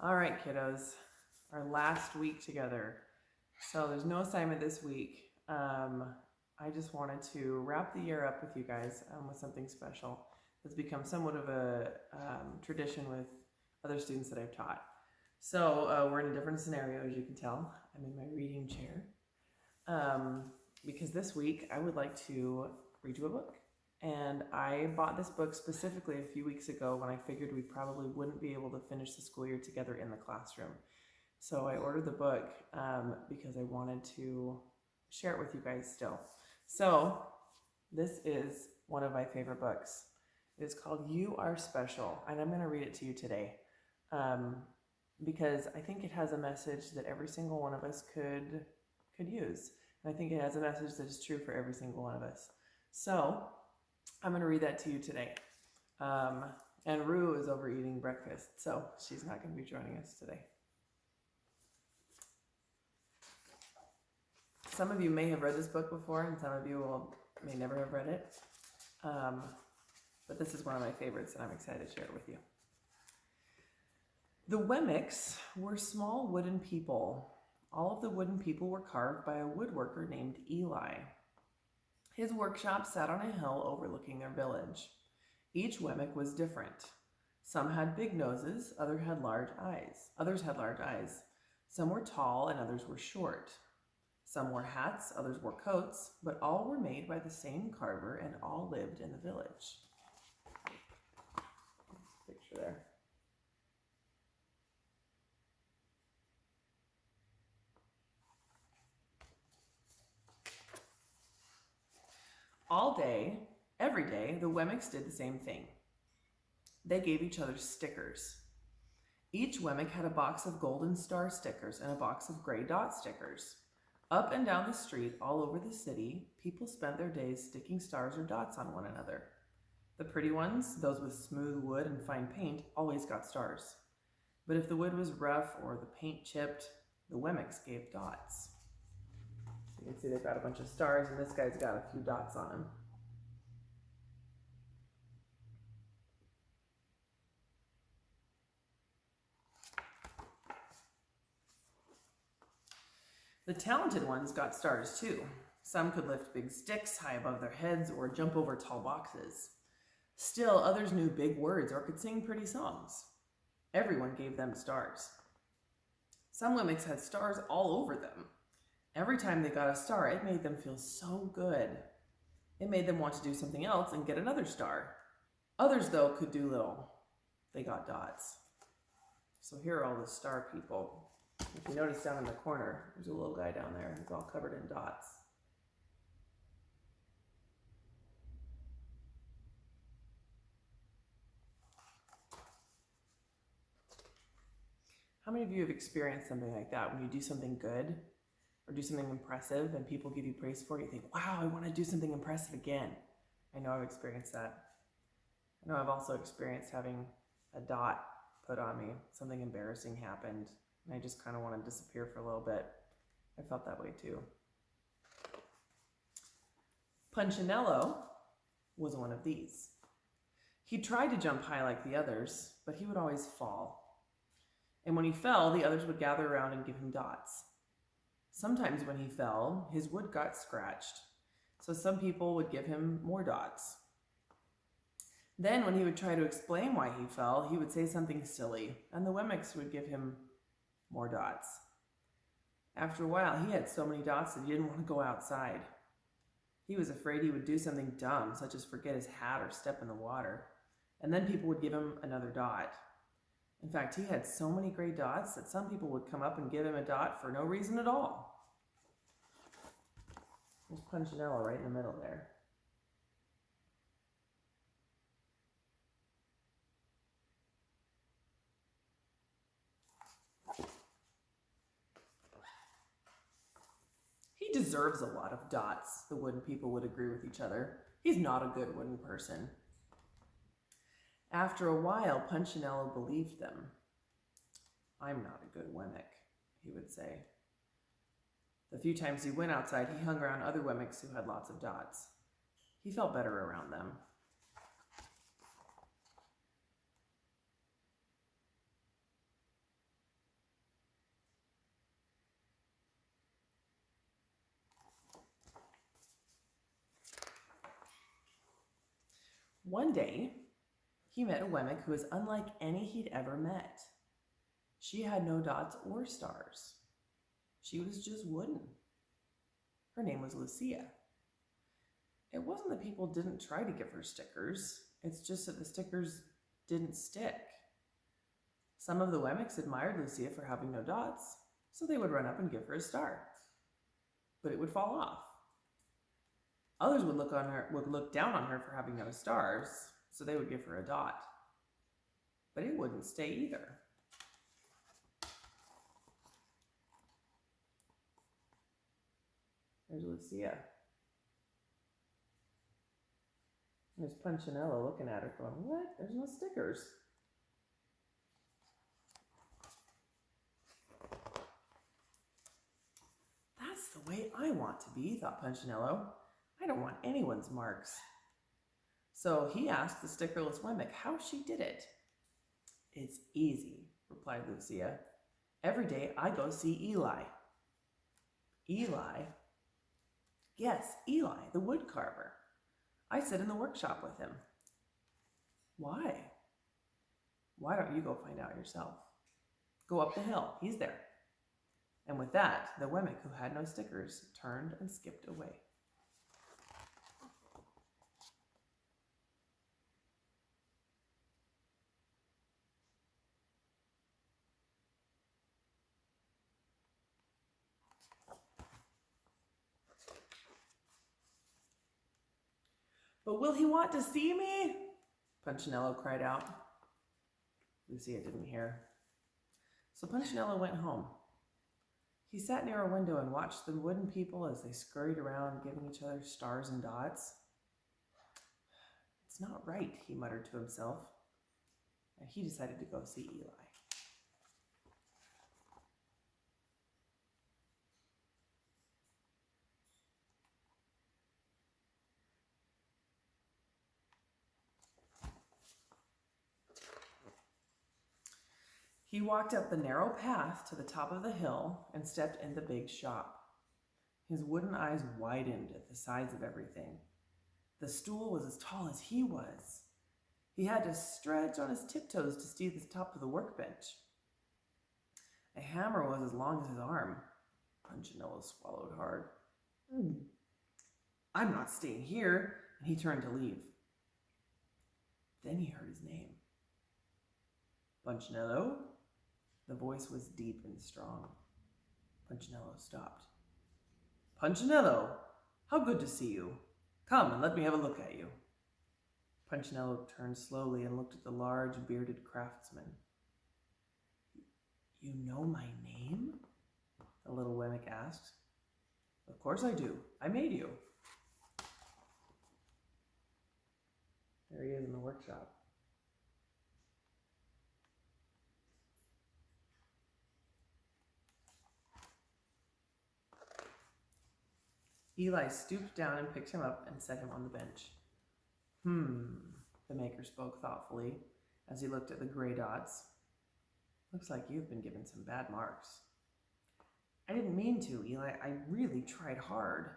All right, kiddos, our last week together. So there's no assignment this week. I just wanted to wrap the year up with you guys with something special that's become somewhat of a tradition with other students that I've taught. So we're in a different scenario, as you can tell. I'm in my reading chair because this week I would like to read you a book. And I bought this book specifically a few weeks ago when I figured we probably wouldn't be able to finish the school year together in the classroom. So I ordered the book because I wanted to share it with you guys still. So this is one of my favorite books. It is called You Are Special, and I'm going to read it to you today because I think it has a message that every single one of us could use. And I think it has a message that is true for every single one of us. So I'm going to read that to you today. And Rue is over eating breakfast, so she's not going to be joining us today. Some of you may have read this book before, and some of you may never have read it. But this is one of my favorites, and I'm excited to share it with you. The Wemmicks were small wooden people. All of the wooden people were carved by a woodworker named Eli. His workshop sat on a hill overlooking their village. Each Wemmick was different. Some had big noses, others had large eyes. Some were tall and others were short. Some wore hats, others wore coats, but all were made by the same carver and all lived in the village. Picture there. All day, every day, the Wemmicks did the same thing. They gave each other stickers. Each Wemmick had a box of golden star stickers and a box of gray dot stickers. Up and down the street, all over the city, people spent their days sticking stars or dots on one another. The pretty ones, those with smooth wood and fine paint, always got stars. But if the wood was rough or the paint chipped, the Wemmicks gave dots. So you can see they've got a bunch of stars, and this guy's got a few dots on him. The talented ones got stars too. Some could lift big sticks high above their heads or jump over tall boxes. Still, others knew big words or could sing pretty songs. Everyone gave them stars. Some Wemmicks had stars all over them. Every time they got a star, it made them feel so good. It made them want to do something else and get another star. Others, though, could do little. They got dots. So here are all the star people. If you notice down in the corner, there's a little guy down there who's all covered in dots. How many of you have experienced something like that when you do something good or do something impressive and people give you praise for it? You think, wow, I want to do something impressive again. I know I've experienced that. I know I've also experienced having a dot put on me. Something embarrassing happened and I just kind of want to disappear for a little bit. I felt that way too. Punchinello was one of these. He tried to jump high like the others, but he would always fall. And when he fell, the others would gather around and give him dots. Sometimes when he fell, his wood got scratched, so some people would give him more dots. Then when he would try to explain why he fell, he would say something silly, and the Wemmicks would give him more dots. After a while, he had so many dots that he didn't want to go outside. He was afraid he would do something dumb, such as forget his hat or step in the water, and then people would give him another dot. In fact, he had so many gray dots that some people would come up and give him a dot for no reason at all. There's Punchinello right in the middle there. He deserves a lot of dots, the wooden people would agree with each other. He's not a good wooden person. After a while, Punchinello believed them. I'm not a good Wemmick, he would say. The few times he went outside, he hung around other Wemmicks who had lots of dots. He felt better around them. One day, he met a Wemmick who was unlike any he'd ever met. She had no dots or stars. She was just wooden. Her name was Lucia. It wasn't that people didn't try to give her stickers, it's just that the stickers didn't stick. Some of the Wemmicks admired Lucia for having no dots, so they would run up and give her a star. But it would fall off. Others would look down on her for having no stars, so they would give her a dot. But it wouldn't stay either. There's Lucia. There's Punchinello looking at her going, what? There's no stickers. That's the way I want to be, thought Punchinello. I don't want anyone's marks. So he asked the stickerless Wemmick how she did it. It's easy, replied Lucia. Every day I go see Eli. Eli? Yes, Eli, the wood carver. I sit in the workshop with him. Why? Why don't you go find out yourself? Go up the hill, he's there. And with that, the Wemmick who had no stickers turned and skipped away. But will he want to see me? Punchinello cried out. Lucia didn't hear. So Punchinello went home. He sat near a window and watched the wooden people as they scurried around, giving each other stars and dots. It's not right, he muttered to himself, and he decided to go see Eli. He walked up the narrow path to the top of the hill and stepped in the big shop. His wooden eyes widened at the size of everything. The stool was as tall as he was. He had to stretch on his tiptoes to see the top of the workbench. A hammer was as long as his arm. Punchinello swallowed hard. I'm not staying here, and he turned to leave. Then he heard his name. Punchinello? The voice was deep and strong. Punchinello stopped. Punchinello, how good to see you. Come and let me have a look at you. Punchinello turned slowly and looked at the large, bearded craftsman. You know my name? The little Wemmick asked. Of course I do. I made you. There he is in the workshop. Eli stooped down and picked him up and set him on the bench. The maker spoke thoughtfully as he looked at the gray dots. Looks like you've been given some bad marks. I didn't mean to, Eli. I really tried hard.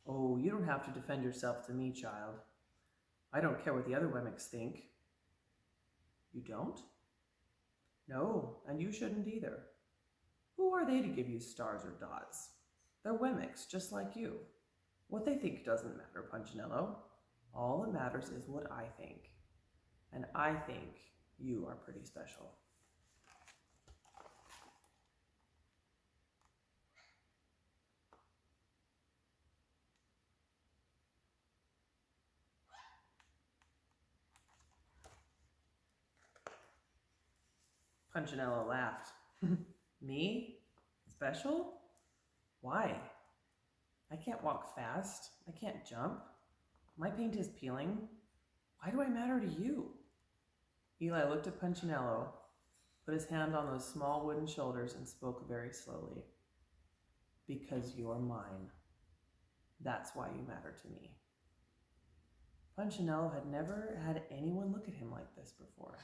Oh, you don't have to defend yourself to me, child. I don't care what the other Wemmicks think. You don't? No, and you shouldn't either. Who are they to give you stars or dots? They're Wemmicks, just like you. What they think doesn't matter, Punchinello. All that matters is what I think. And I think you are pretty special. Punchinello laughed. Me? Special? Why? I can't walk fast. I can't jump. My paint is peeling. Why do I matter to you? Eli looked at Punchinello, put his hand on those small wooden shoulders, and spoke very slowly. Because you're mine. That's why you matter to me. Punchinello had never had anyone look at him like this before,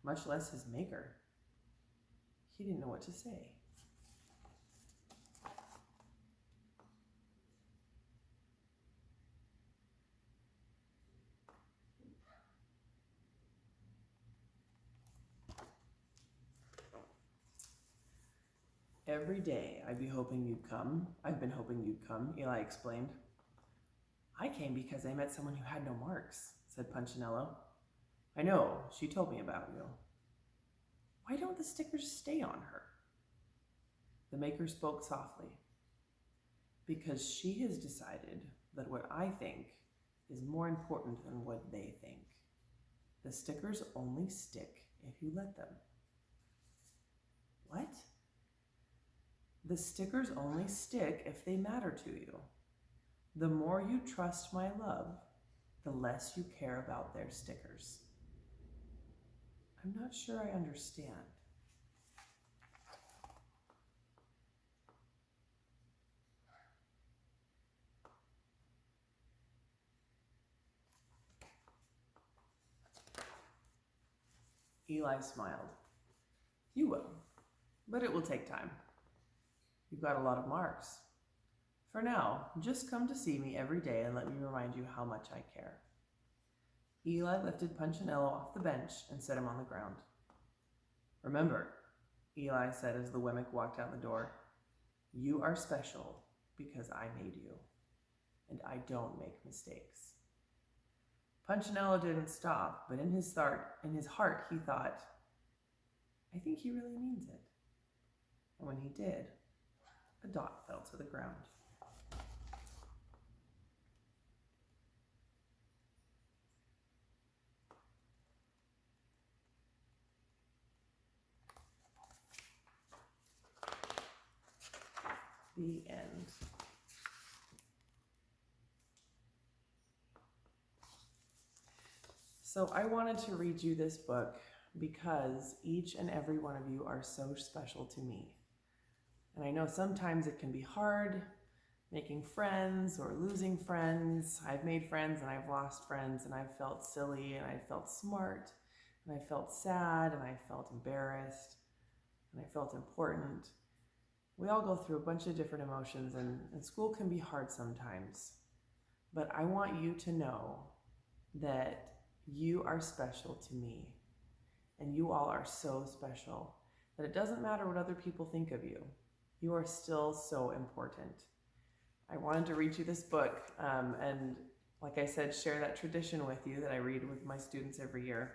much less his maker. He didn't know what to say. Every day I'd be hoping you'd come. I've been hoping you'd come, Eli explained. I came because I met someone who had no marks, said Punchinello. I know, she told me about you. Why don't the stickers stay on her? The maker spoke softly. Because she has decided that what I think is more important than what they think. The stickers only stick if you let them. What? The stickers only stick if they matter to you. The more you trust my love, the less you care about their stickers. I'm not sure I understand. Eli smiled. You will, but it will take time. You've got a lot of marks. For now, just come to see me every day and let me remind you how much I care. Eli lifted Punchinello off the bench and set him on the ground. Remember, Eli said as the Wemmick walked out the door, you are special because I made you, and I don't make mistakes. Punchinello didn't stop, but in his heart he thought, I think he really means it. And when he did, a dot fell to the ground. The end. So I wanted to read you this book because each and every one of you are so special to me. And I know sometimes it can be hard making friends or losing friends. I've made friends and I've lost friends, and I've felt silly and I felt smart and I felt sad and I felt embarrassed and I felt important. We all go through a bunch of different emotions, and school can be hard sometimes. But I want you to know that you are special to me, and you all are so special that it doesn't matter what other people think of you. You are still so important. I wanted to read you this book, and like I said, share that tradition with you that I read with my students every year,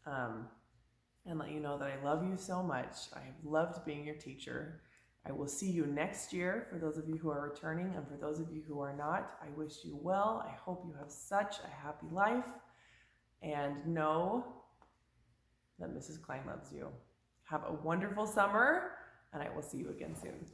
and let you know that I love you so much. I have loved being your teacher. I will see you next year for those of you who are returning, and for those of you who are not, I wish you well. I hope you have such a happy life, and know that Mrs. Klein loves you. Have a wonderful summer, and I will see you again soon.